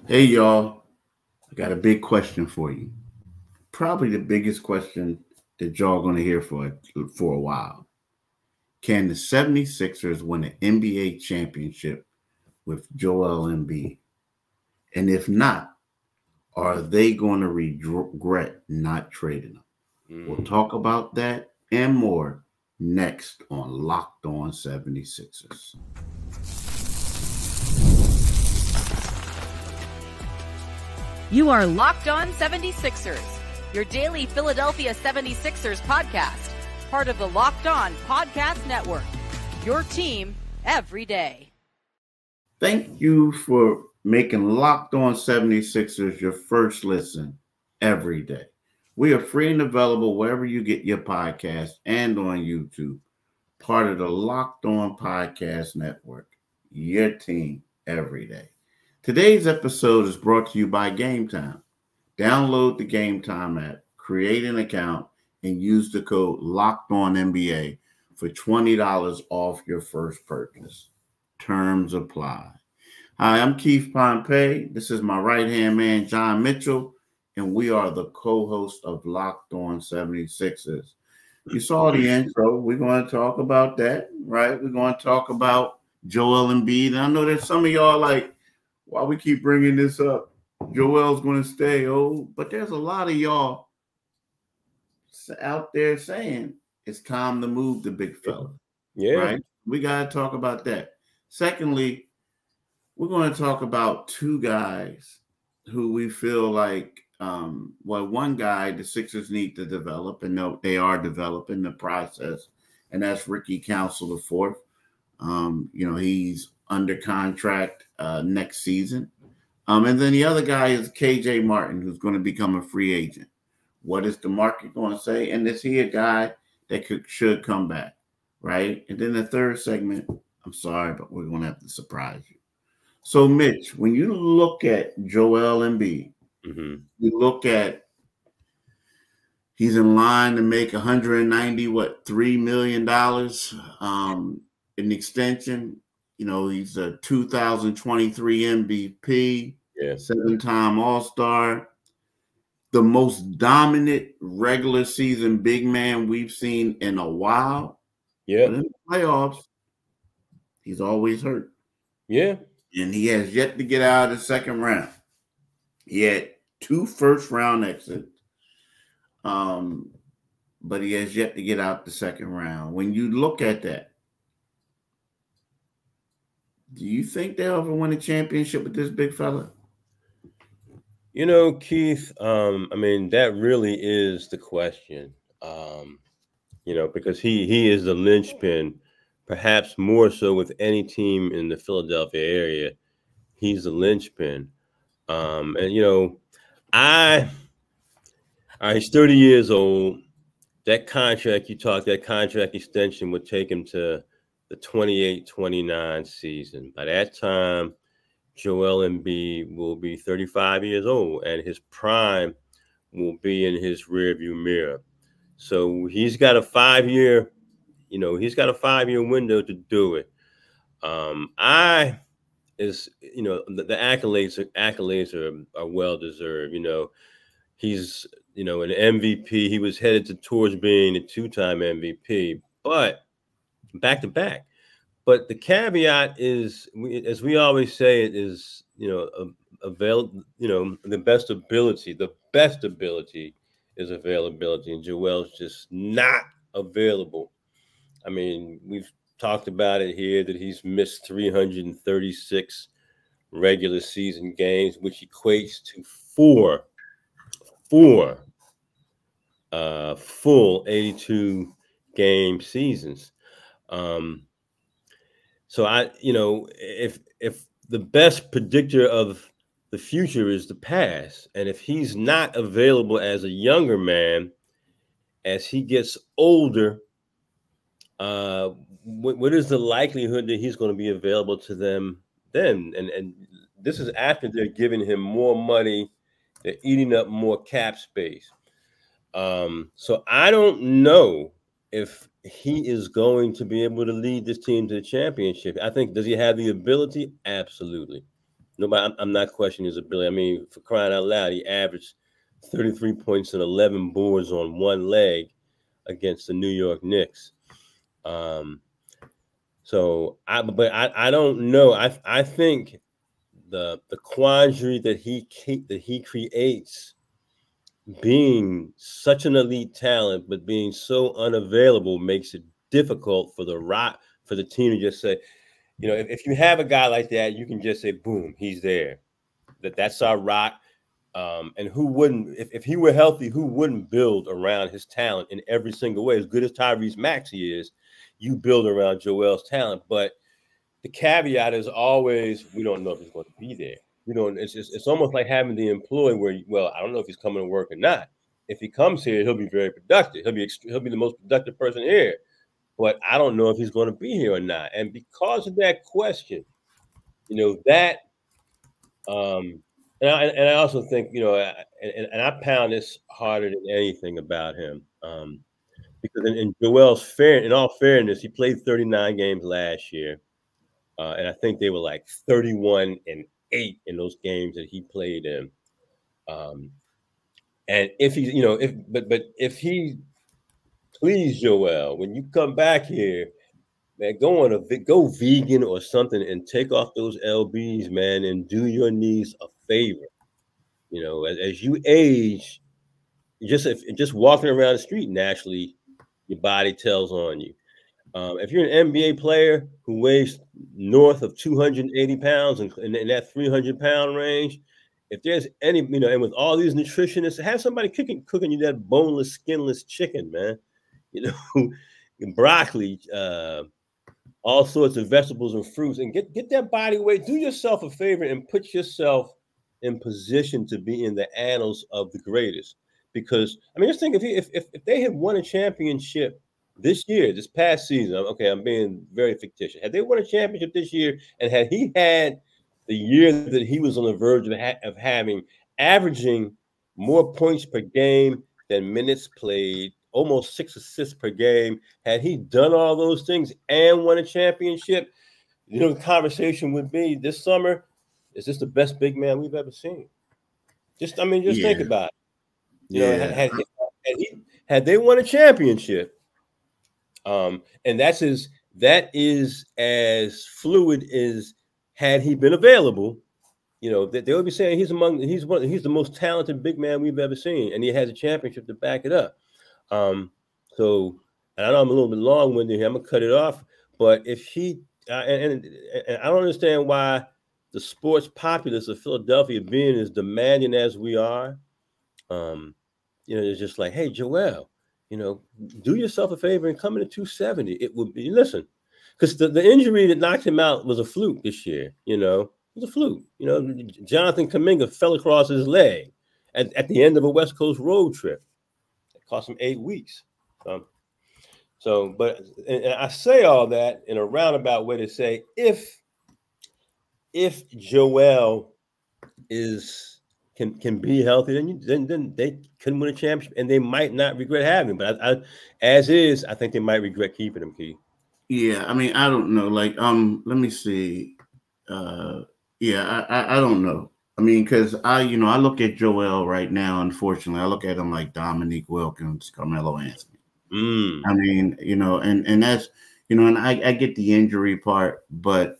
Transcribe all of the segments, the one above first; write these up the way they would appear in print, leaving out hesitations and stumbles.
Hey, y'all. I got a big question for you. Probably the biggest question that y'all going to hear for a while. Can the 76ers win an NBA championship with Joel Embiid? And if not, are they going to regret not trading him? We'll talk about that and more next on Locked On 76ers. You are Locked On 76ers, your daily Philadelphia 76ers podcast, part of the Locked On Podcast Network, your team every day. Thank you for making Locked On 76ers your first listen every day. We are free and available wherever you get your podcast and on YouTube, part of the Locked On Podcast Network, your team every day. Today's episode is brought to you by Gametime. Download the Gametime app, create an account, and use the code LOCKEDONNBA for $20 off your first purchase. Terms apply. Hi, I'm Keith Pompey. This is my right-hand man, John Mitchell, and we are the co-host of Locked On 76ers. You saw the intro. We're going to talk about that, right? We're going to talk about Joel Embiid. And I know that some of y'all like, why we keep bringing this up? Joel's going to stay, but there's a lot of y'all out there saying it's time to move the big fella. Yeah. Right? We got to talk about that. Secondly, we're going to talk about two guys who we feel like, one guy the Sixers need to develop, and they are developing the process, and that's Ricky Council IV. He's under contract next season. And then the other guy is KJ Martin, who's going to become a free agent. What is the market going to say? And is he a guy that should come back, right? And then the third segment, I'm sorry, but we're going to have to surprise you. So, Mitch, when you look at Joel Embiid, you look at he's in line to make $3 million in extension. He's a 2023 MVP, 7-time All-Star, the most dominant regular season big man we've seen in a while. Yeah. But in the playoffs, he's always hurt. Yeah. And he has yet to get out of the second round. He had 2 first-round exits, but he has yet to get out the second round. When you look at that, do you think they'll ever win a championship with this big fella? Keith, that really is the question, because he is the linchpin, perhaps more so with any team in the Philadelphia area. He's the linchpin. He's 30 years old. That contract extension would take him to the 28-29 season. By that time, Joel Embiid will be 35 years old, and his prime will be in his rearview mirror. So he's got a 5-year, window to do it. The accolades are well deserved. He's an MVP. He was headed towards being a 2-time MVP, but back to back. But the caveat is, as we always say, it is the best ability. The best ability is availability, and Joel's just not available. We've talked about it here that he's missed 336 regular season games, which equates to four full 82 game seasons. So if the best predictor of the future is the past, and if he's not available as a younger man, as he gets older, what is the likelihood that he's going to be available to them then? And this is after they're giving him more money, they're eating up more cap space. So I don't know if he is going to be able to lead this team to the championship. I think, does he have the ability? Absolutely. Nobody. I'm not questioning his ability. I mean, for crying out loud, he averaged 33 points and 11 boards on one leg against the New York Knicks. So I don't know. I think the quandary that he creates, being such an elite talent but being so unavailable, makes it difficult for the team to just say, if you have a guy like that, you can just say, boom, he's there. That's our rock. And who wouldn't, if he were healthy, who wouldn't build around his talent in every single way? As good as Tyrese Maxey is, you build around Joel's talent. But the caveat is always, we don't know if he's going to be there. It's almost like having the employee where, I don't know if he's coming to work or not. If he comes here, he'll be very productive. He'll be the most productive person here. But I don't know if he's going to be here or not. And because of that question, and I also think, and I pound this harder than anything about him, because in in all fairness, he played 39 games last year, and I think they were like 31-8 in those games that he played in. And if he's, if he please, Joel, when you come back here, man, go vegan or something and take off those LBs, man, and do your knees a favor. As you age, just walking around the street, naturally, your body tells on you. If you're an NBA player who weighs north of 280 pounds and in that 300-pound range, if there's any, and with all these nutritionists, have somebody cooking you that boneless, skinless chicken, man. Broccoli, all sorts of vegetables and fruits, and get that body weight. Do yourself a favor and put yourself in position to be in the annals of the greatest. Because just think, if they had won a championship this year, this past season, okay, I'm being very fictitious. Had they won a championship this year, and had he had the year that he was on the verge of having, averaging more points per game than minutes played, almost 6 assists per game, had he done all those things and won a championship, the conversation would be this summer, is this the best big man we've ever seen? Just think about it. Had they won a championship, and that is as fluid as had he been available, they would be saying he's the most talented big man we've ever seen, and he has a championship to back it up. So, and I know I'm a little bit long-winded here. I'm gonna cut it off. But if he and I don't understand why the sports populace of Philadelphia, being as demanding as we are, it's just like, hey, Joel, do yourself a favor and come in at 270. It would be, listen, because the injury that knocked him out was a fluke this year. It was a fluke. Jonathan Kuminga fell across his leg at the end of a West Coast road trip. It cost him 8 weeks. But I say all that in a roundabout way to say, if Joel can be healthy, then they can win a championship, and they might not regret having him. But I think they might regret keeping him, Keith. Yeah, I don't know. Like, let me see. I don't know. Because I look at Joel right now. Unfortunately, I look at him like Dominique Wilkins, Carmelo Anthony. And that's, and I get the injury part, but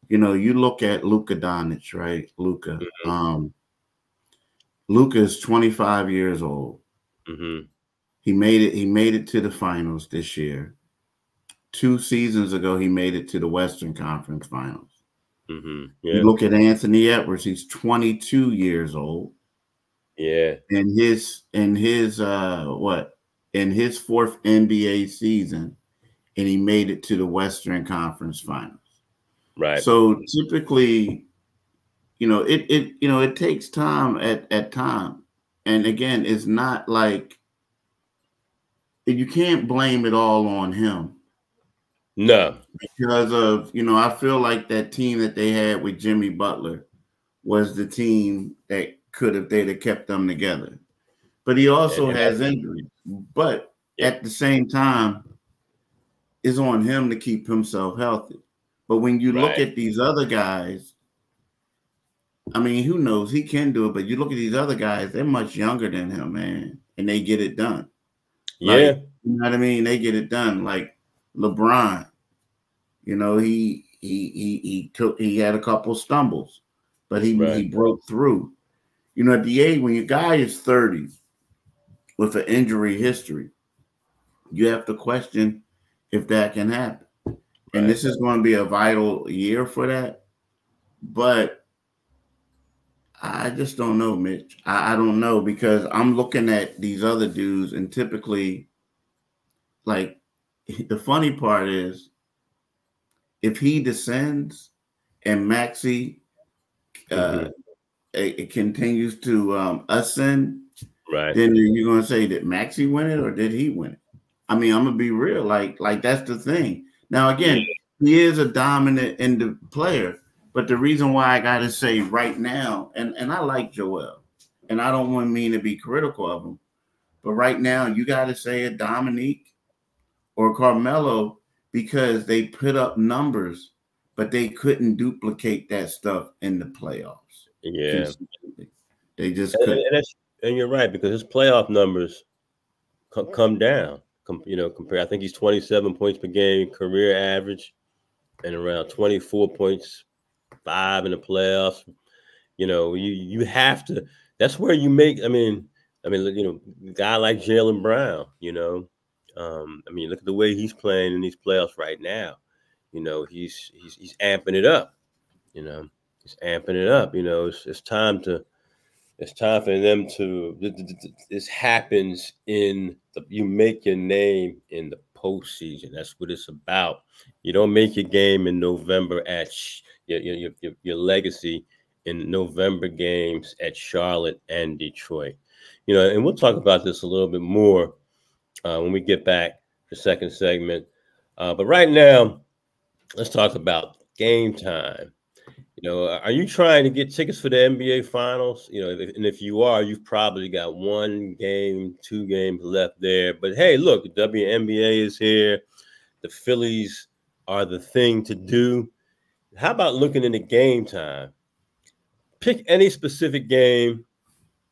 you look at Luka Doncic, right? Luka. Mm-hmm. Luka is 25 years old. Mm-hmm. He made it to the finals this year. 2 seasons ago, he made it to the Western Conference Finals. Mm-hmm. Yeah. You look at Anthony Edwards, he's 22 years old. Yeah. In his 4th NBA season, and he made it to the Western Conference Finals. Right. So typically, it takes time at time. And again, it's not like you can't blame it all on him. No. Because of, I feel like that team that they had with Jimmy Butler was the team that they'd have kept them together. But he also has injuries. But at the same time, it's on him to keep himself healthy. But when you look at these other guys, I mean, who knows? He can do it, but you look at these other guys; they're much younger than him, man, and they get it done. Yeah, Like, you know what I mean? They get it done. Like LeBron, you know, he had a couple stumbles, but he broke through. You know, at the age when your guy is 30 with an injury history, you have to question if that can happen. And this is going to be a vital year for that. But I just don't know, Mitch. I don't know, because I'm looking at these other dudes, and typically, like, the funny part is if he descends and Maxey it continues to ascend, then you're going to say, did Maxey win it or did he win it? I mean, I'm gonna be real. Like that's the thing. Now, again, he is a dominant player, but the reason why I got to say right now, and I like Joel, and I don't want to mean to be critical of him, but right now you got to say a Dominique or Carmelo, because they put up numbers, but they couldn't duplicate that stuff in the playoffs. Yeah, they just couldn't. And you're right, because his playoff numbers come down. Compare. I think he's 27 points per game career average, and around 24.5 in the playoffs. You know, you have to. That's where you make. I mean, a guy like Jaylen Brown. Look at the way he's playing in these playoffs right now. You know, he's amping it up. He's amping it up. It's time for them to. This happens you make your name in the postseason. That's what it's about. You don't make your game in November at your legacy in November games at Charlotte and Detroit. And we'll talk about this a little bit more when we get back to the second segment. But right now, let's talk about Game Time. Are you trying to get tickets for the NBA Finals? And if you are, you've probably got 1 game, 2 games left there. But hey, look, the WNBA is here. The Phillies are the thing to do. How about looking into Game Time? Pick any specific game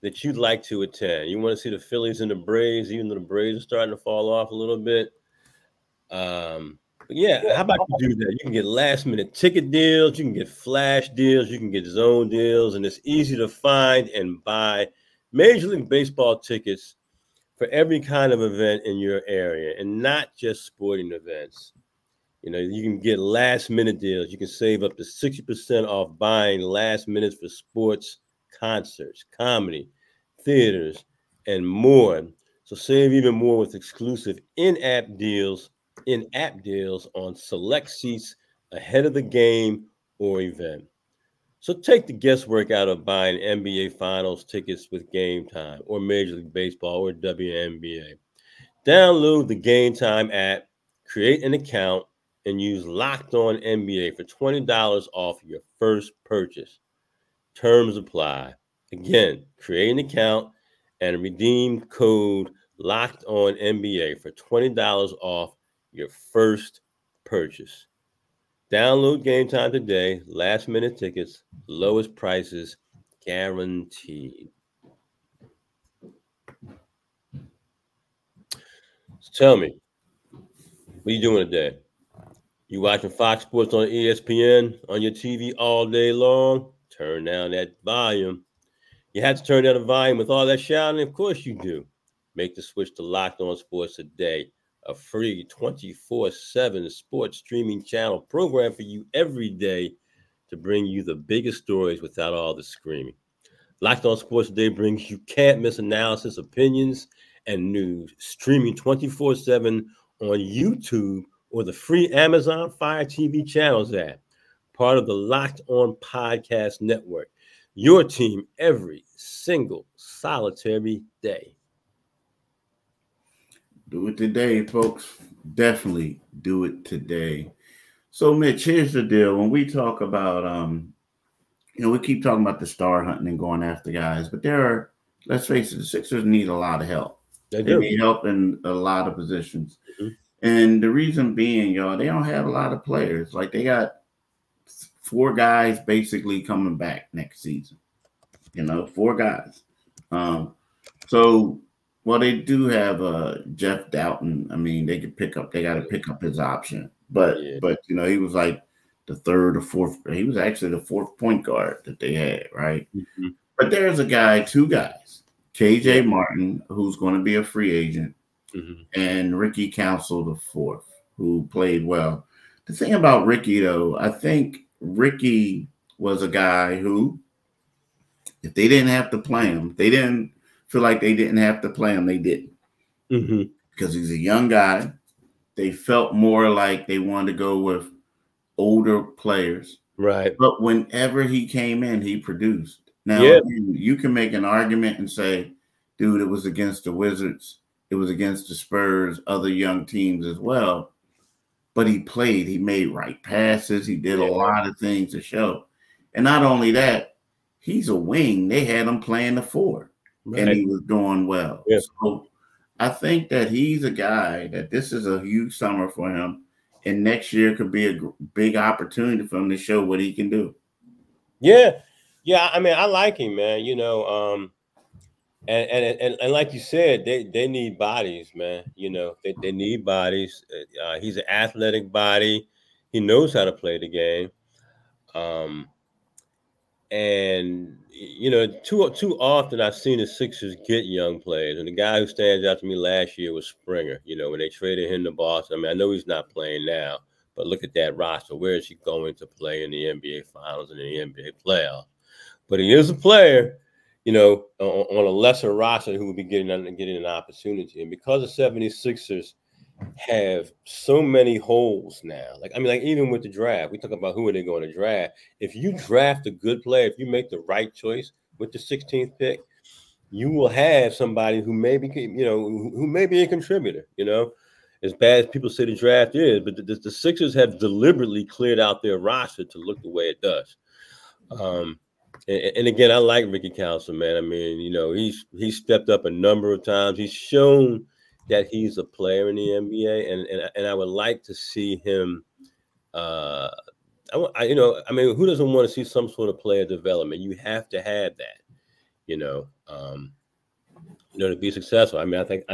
that you'd like to attend. You want to see the Phillies and the Braves, even though the Braves are starting to fall off a little bit. But yeah, how about you do that? You can get last-minute ticket deals, you can get flash deals, you can get zone deals, and it's easy to find and buy Major League Baseball tickets for every kind of event in your area, and not just sporting events. You can get last-minute deals. You can save up to 60% off buying last minutes for sports, concerts, comedy, theaters, and more. So save even more with exclusive in-app deals on select seats ahead of the game or event. So take the guesswork out of buying NBA Finals tickets with Game Time or Major League Baseball or WNBA. Download the Game Time app, create an account, and use Locked On NBA for $20 off your first purchase. Terms apply. Again, create an account and redeem code Locked On NBA for $20 off your first purchase. Download Game Time today. Last minute tickets, lowest prices guaranteed. So tell me, what are you doing today? You watching Fox Sports on ESPN on your TV all day long? Turn down that volume. You have to turn down the volume with all that shouting? Of course you do. Make the switch to Locked On Sports today. A free 24/7 sports streaming channel program for you every day to bring you the biggest stories without all the screaming. Locked On Sports Today brings you can't-miss analysis, opinions, and news, streaming 24/7 on YouTube or the free Amazon Fire TV channels app, part of the Locked On Podcast Network. Your team every single solitary day. Do it today, folks. Definitely do it today. So, Mitch, here's the deal. When we talk about, we keep talking about the star hunting and going after guys, but let's face it, the Sixers need a lot of help. They need help in a lot of positions. Mm-hmm. And the reason being, y'all, they don't have a lot of players. Like, they got 4 guys basically coming back next season. 4 guys. So well, they do have Jeff Doughton. I mean, they got to pick up his option. But he was like the 3rd or 4th. He was actually the 4th point guard that they had, right? Mm-hmm. But there's 2 guys, KJ Martin, who's going to be a free agent, and Ricky Council the 4th, who played well. The thing about Ricky, though, I think Ricky was a guy who, if they didn't have to play him, they didn't feel like they didn't have to play him, they didn't. Because he's a young guy. They felt more like they wanted to go with older players. Right. But whenever he came in, he produced. Now, you can make an argument and say, dude, it was against the Wizards. It was against the Spurs, other young teams as well. But he played. He made right passes. He did a lot of things to show. And not only that, he's a wing. They had him playing the 4, and he was doing well. Yeah. So I think that he's a guy that this is a huge summer for him. And next year could be a big opportunity for him to show what he can do. Yeah. Yeah, I mean, I like him, man. And like you said, they need bodies, man. They need bodies. He's an athletic body. He knows how to play the game. And too often I've seen the Sixers get young players. And the guy who stands out to me last year was Springer. When they traded him to Boston. I mean, I know he's not playing now, but look at that roster. Where is he going to play in the NBA Finals and the NBA playoffs? But he is a player, on a lesser roster who will be getting an opportunity. And because the 76ers have so many holes now, like even with the draft, we talk about who are they going to draft. If you draft a good player, if you make the right choice with the 16th pick, you will have somebody who may be, who may be a contributor. As bad as people say the draft is, but the Sixers have deliberately cleared out their roster to look the way it does. And again, I like Ricky Council, man. I mean, he's stepped up a number of times. He's shown that he's a player in the NBA, and I would like to see him. I mean, who doesn't want to see some sort of player development? You have to have that, to be successful. I mean, I think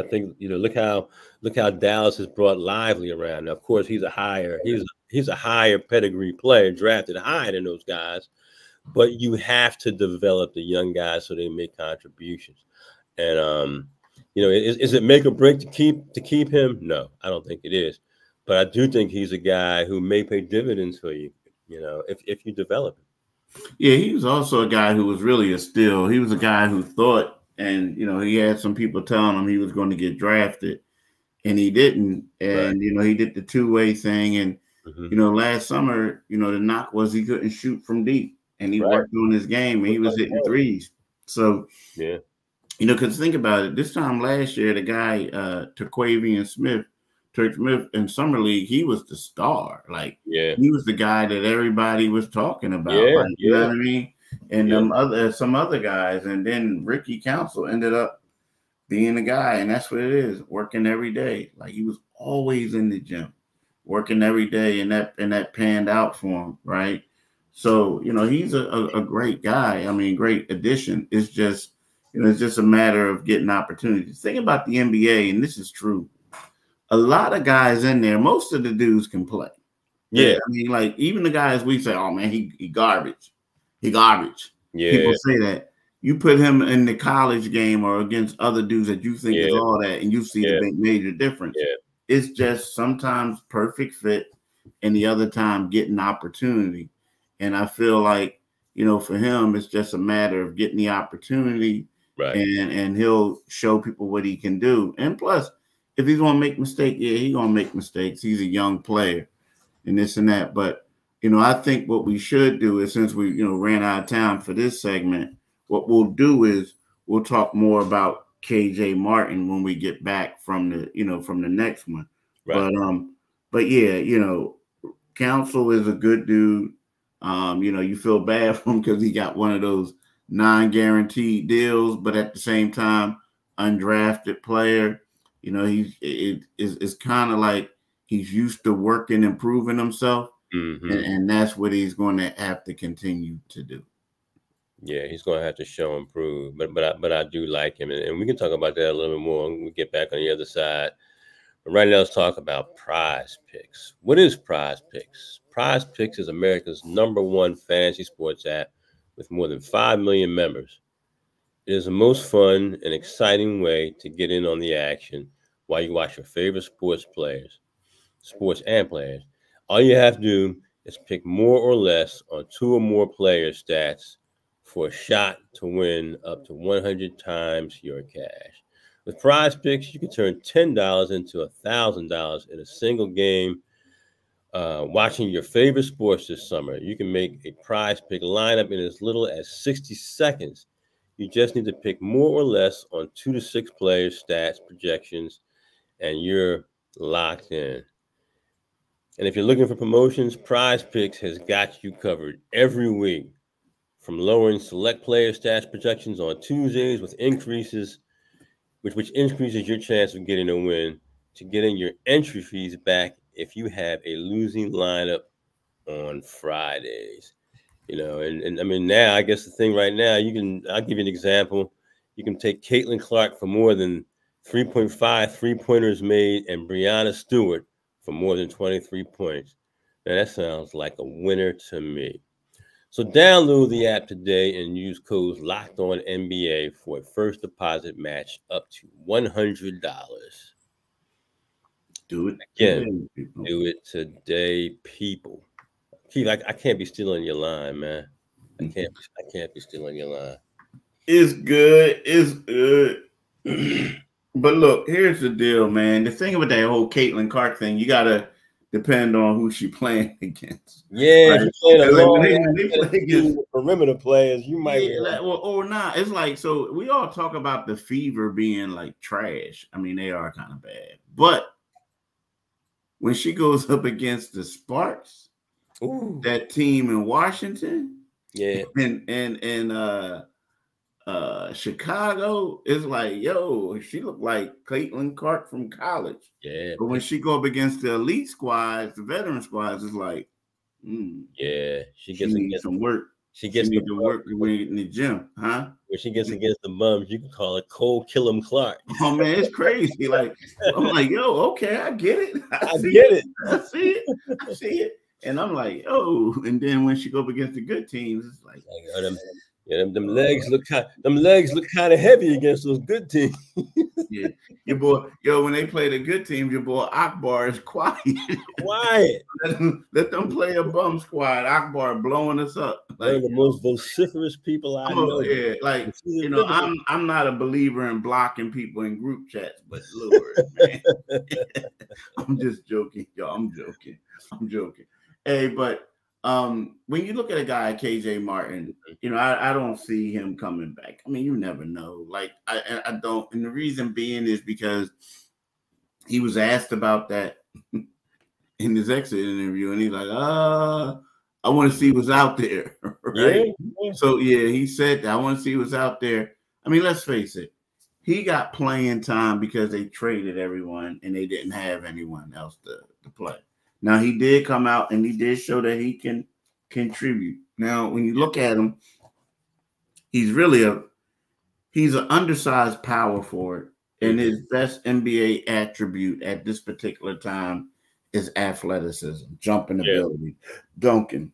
look how Dallas has brought Lively around. Now, of course, he's a higher pedigree player, drafted higher than those guys. But you have to develop the young guys so they make contributions. And is it make or break to keep him? No, I don't think it is. But I do think he's a guy who may pay dividends for you, if you develop him. Yeah, he was also a guy who was really a steal. He was a guy who thought, and he had some people telling him he was going to get drafted, and he didn't. And he did the 2-way thing. And last summer, the knock was he couldn't shoot from deep. And he worked on his game, and he was hitting threes. So, because think about it. This time last year, the guy, Turk Smith, in Summer League, he was the star. Like, he was the guy that everybody was talking about. You know what I mean? And some other guys. And then Ricky Council ended up being the guy. And that's what it is, working every day. Like, he was always in the gym, working every day, and that panned out for him, right? So, he's a great guy. I mean, great addition. It's just, it's just a matter of getting opportunities. Think about the NBA, and this is true. A lot of guys in there, most of the dudes can play. Yeah. I mean, like, even the guys we say, oh, man, he garbage. He garbage. Yeah. People say that. You put him in the college game or against other dudes that you think is all that, and you see the big major difference. Yeah. It's just sometimes perfect fit, and the other time getting opportunity. And I feel like, for him, it's just a matter of getting the opportunity, and he'll show people what he can do. And plus, if he's going to make mistakes, he's going to make mistakes. He's a young player and this and that. But, I think what we should do is, since we, ran out of time for this segment, what we'll do is we'll talk more about KJ Martin when we get back from the next one. Right. But yeah, Council is a good dude. You feel bad for him because he got one of those non-guaranteed deals, but at the same time, undrafted player. It's kind of like he's used to working and proving himself. and that's what he's going to have to continue to do. Yeah, he's going to have to show and prove. But I do like him, and we can talk about that a little bit more when we get back on the other side. But right now, let's talk about PrizePicks. What is PrizePicks? PrizePicks is America's #1 fantasy sports app with more than 5 million members. It is the most fun and exciting way to get in on the action while you watch your favorite sports and players. All you have to do is pick more or less on 2 or more player stats for a shot to win up to 100 times your cash. With PrizePicks, you can turn $10 into $1,000 in a single game. Watching your favorite sports this summer, you can make a PrizePick lineup in as little as 60 seconds. You just need to pick more or less on 2 to 6 players' stats, projections, and you're locked in. And if you're looking for promotions, PrizePicks has got you covered every week. From lowering select player stats projections on Tuesdays with increases, which increases your chance of getting a win, to getting your entry fees back if you have a losing lineup on Fridays. And I mean, now I guess the thing right now, I'll give you an example. You can take Caitlin Clark for more than 3.5 3-pointers made and Brianna Stewart for more than 23 points. Now that sounds like a winner to me. So download the app today and use code LOCKEDONNBA for a first deposit match up to $100. Do it again. Do it today, people. Keith, I can't be stealing your line, man. I can't be stealing your line. It's good. It's good. But look, here's the deal, man. The thing about that whole Caitlin Clark thing, you gotta depend on who she's playing against. Yeah, right? If you're playing they play against perimeter players, you might or not. It's like, so we all talk about the Fever being like trash. I mean, they are kind of bad. But when she goes up against the Sparks, that team in Washington, and Chicago, is like, yo, she looked like Caitlin Clark from college. Yeah. But when she go up against the elite squads, the veteran squads, it's like, she needs some work. She gets to work in the gym, huh? When she gets against the bums, you can call her Cole Killum Clark. Oh man, it's crazy. Like, I'm like, yo, okay, I get it. I see it. And I'm like, oh, and then when she go up against the good teams, it's like, them legs look kind of heavy against those good teams. Yeah, your boy, when they play the good teams, your boy Akbar is quiet. Let them play a bum squad. Akbar blowing us up. Like, one of the most vociferous people I know. Yeah, like, I'm not a believer in blocking people in group chats, but Lord, man, I'm just joking, y'all. I'm joking. Hey, but when you look at a guy like KJ Martin, I don't see him coming back. I mean, you never know. Like, I don't. And the reason being is because he was asked about that in his exit interview, and he's like, I want to see what's out there. Right? Yeah. So, he said that. I want to see what's out there. I mean, let's face it. He got playing time because they traded everyone, and they didn't have anyone else to play. Now, he did come out and he did show that he can contribute. Now, when you look at him, he's an undersized power forward, and his best NBA attribute at this particular time is athleticism, jumping ability, dunking.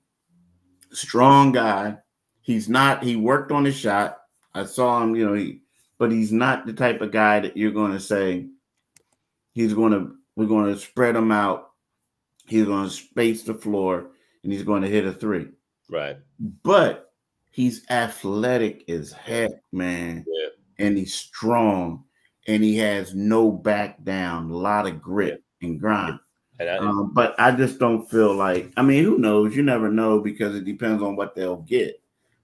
Strong guy. He worked on his shot. I saw him, but he's not the type of guy that you're going to say we're going to spread him out. He's going to space the floor, and he's going to hit a three. Right. But he's athletic as heck, man. Yeah. And he's strong, and he has no back down, a lot of grit and grind. But I just don't feel like, I mean, who knows? You never know, because it depends on what they'll get.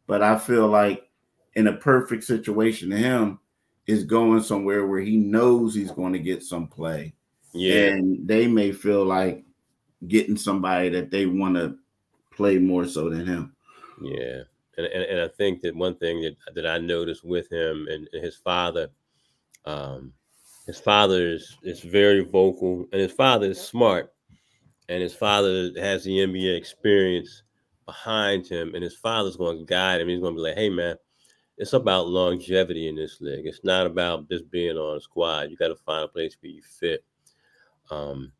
But I feel like in a perfect situation to him is going somewhere where he knows he's going to get some play. Yeah. And they may feel like getting somebody that they want to play more so than him. Yeah. And I think that one thing that I noticed with him and his father is very vocal, and his father is smart. and his father has the NBA experience behind him, and his father's going to guide him. He's going to be like, "Hey, man, it's about longevity in this league. It's not about just being on a squad. You got to find a place where you fit." Um,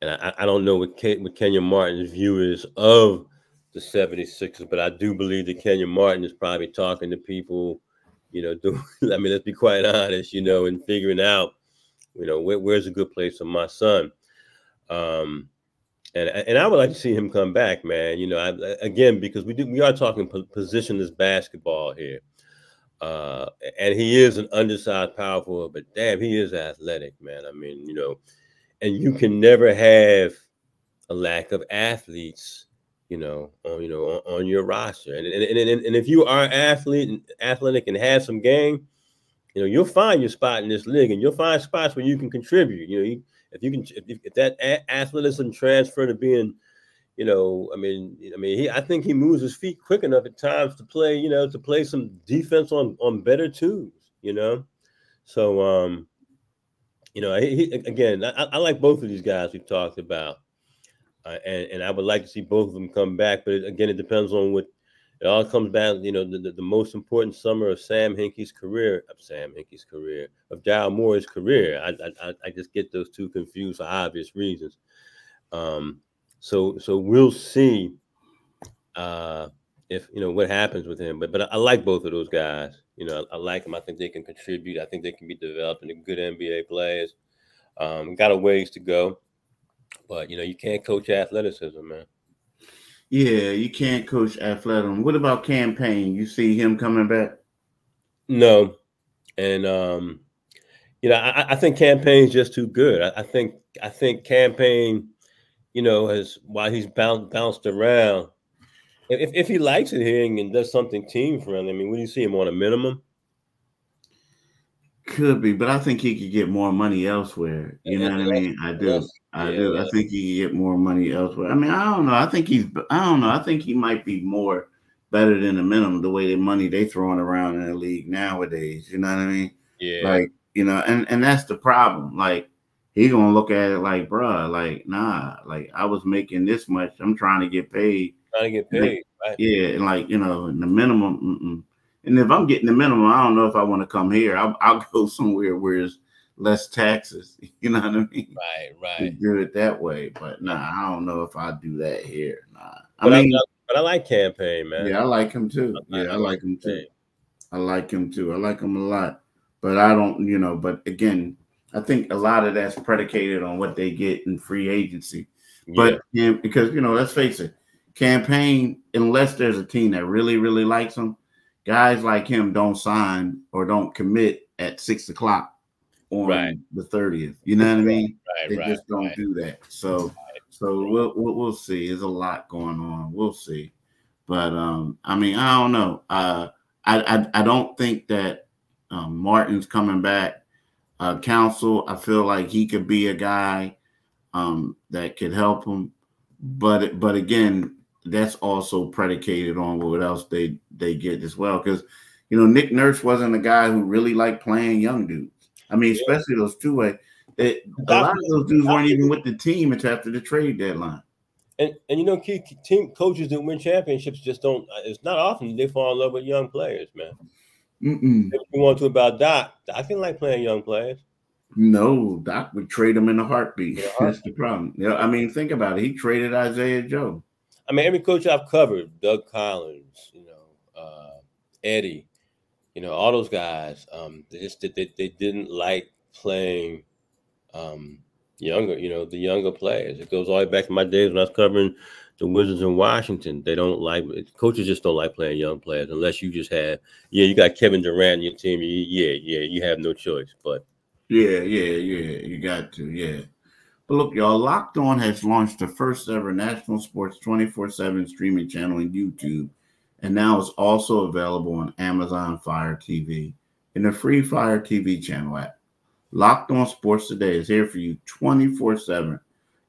and I don't know what Kenyon Martin's view is of the 76ers, but I do believe that Kenyon Martin is probably talking to people, I mean, let's be quite honest, and figuring out, where's a good place for my son. And I would like to see him come back, man. Again, because we are talking positionless basketball here. And he is an undersized power forward, but damn, he is athletic, man. I mean, and you can never have a lack of athletes, on your roster. And if you are athletic and have some game, you'll find your spot in this league, and you'll find spots where you can contribute. If that athleticism transfer to being, I think he moves his feet quick enough at times to play some defense on better twos, So, again, I like both of these guys we talked about, and I would like to see both of them come back. But again, it depends on what. It all comes back, the most important summer of Sam Hinkie's career, of Daryl Morey's career. I just get those two confused for obvious reasons. So we'll see if what happens with him. But I like both of those guys. I like them. I think they can contribute. I think they can be developed into good NBA players. Got a ways to go, but you can't coach athleticism, man. Yeah, you can't coach athleticism. What about Campaign? You see him coming back? No, and I think Campaign's just too good. I think Campaign, has while he's bounced around. If he likes it here and does something team friendly, I mean, would you see him on a minimum? Could be, but I think he could get more money elsewhere. You know what I mean? I do. I think he could get more money elsewhere. I mean, I don't know. I think he might be more better than the minimum, the way the money they throwing around in the league nowadays. You know what I mean? Yeah. Like, and that's the problem. Like, he gonna look at it like, bruh, like, nah, like I was making this much. I'm trying to get paid. Like, right? Yeah, and like, in the minimum. And if I'm getting the minimum, I don't know if I want to come here. I'll go somewhere where there's less taxes. You know what I mean? Right. To do it that way. But nah, I don't know if I do that here. Nah. But I like Campaign, man. Yeah, I like him too. I like him too. I like him too. I like him a lot. But I don't, but again, I think a lot of that's predicated on what they get in free agency. But because, let's face it, Campaign, unless there's a team that really, really likes him, guys like him don't sign or don't commit at 6 o'clock on the 30th. You know what I mean? They just don't do that. So we'll see. There's a lot going on. We'll see. But I mean, I don't know. I don't think that Martin's coming back. Council, I feel like he could be a guy that could help him. But again, that's also predicated on what else they get as well. Because, Nick Nurse wasn't a guy who really liked playing young dudes. I mean, especially those two-way. A lot of those dudes weren't even with the team until after the trade deadline. And key team coaches that win championships just don't. It's not often they fall in love with young players, man. If you want to about Doc didn't like playing young players. No, Doc would trade them in a heartbeat. That's the problem. I mean, think about it. He traded Isaiah Joe. I mean, every coach I've covered, Doug Collins, Eddie, all those guys, they didn't like playing younger, the younger players. It goes all the way back to my days when I was covering the Wizards in Washington. They don't like coaches just don't like playing young players unless you just have you got Kevin Durant in your team. You have no choice. But you got to. But look, y'all, Locked On has launched the first ever national sports 24/7 streaming channel on YouTube, and now it's also available on Amazon Fire TV and the free Fire TV channel app. Locked On Sports Today is here for you 24/7,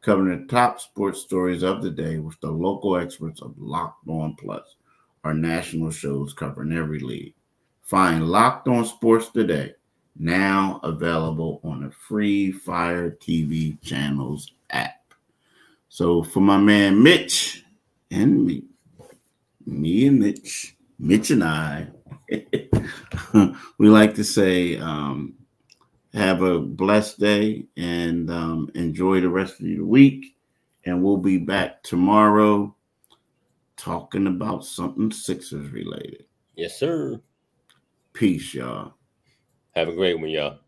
covering the top sports stories of the day with the local experts of Locked On Plus, our national shows covering every league. Find Locked On Sports Today, now available on the free Fire TV channels app. So for my man Mitch and me and Mitch and I, we like to say, have a blessed day and enjoy the rest of your week. And we'll be back tomorrow talking about something Sixers related. Yes, sir. Peace, y'all. Have a great one, y'all.